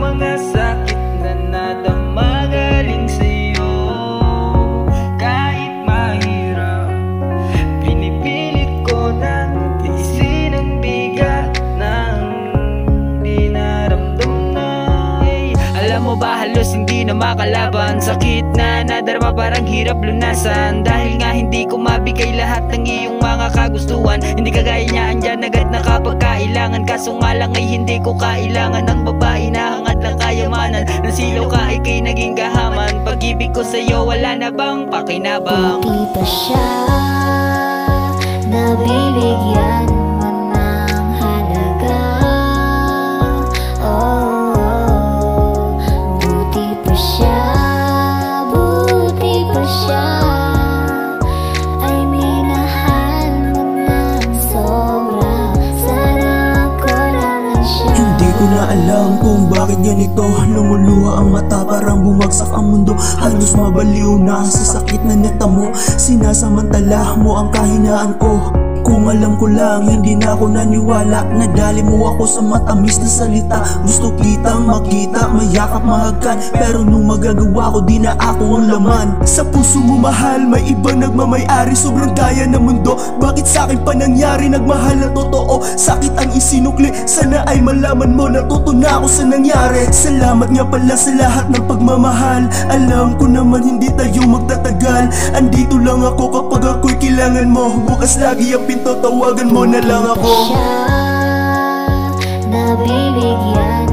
mga sakit na nadama galing sa'yo. Kahit mahirap, pinipilit ko nang tiisin ang bigat ng di naramdaman. Alam mo ba, halos hindi na makalaban. Sakit na nadarama, parang hirap lunasan. Dahil nga hindi ko mabigay lahat ng iyong mga kagustuhan. Hindi kagaya niya, andyan agad na kapag kailangan. Kaso nga lang ay hindi ko kailangan ng babae na hangad lang kayamanan. Nasilaw ka, ika'y naging gahaman. Pag-ibig ko sa'yo, wala na bang pakinabang? Buti pa siya, nabibigyan mo ng halaga. Oh, buti pa siya, buti pa siya. Ay minahal mo ng sobra. Sana ako lang siya. Hindi ko na alam kung bakit ganito. Lumuluha ang mata, parang bumagsak ang mundo. Halos mabaliw na sa sakit na natamo. Sinasamantala mo ang kahinaan ko. Kung alam ko lang, hindi na ako naniwala. Nadali mo ako sa matamis na salita. Gusto kitang makita, mayakap mahagkan. Pero nung magagawa ko, di na ako ang laman. Sa puso mo mahal, may ibang nagmamay-ari. Sobrang daya ng mundo, bakit sa'kin pa nangyari? Nagmahal na totoo, sakit ang isinukli. Sana ay malaman mo, natuto na ako sa nangyari. Salamat nga pala sa lahat ng pagmamahal. Alam ko naman hindi tayo magtatagal. Andito lang ako kapag ako'y kailangan mo. Bukas lagi ang pinto, tawagan mo na lang ako. Siya, nabibigyan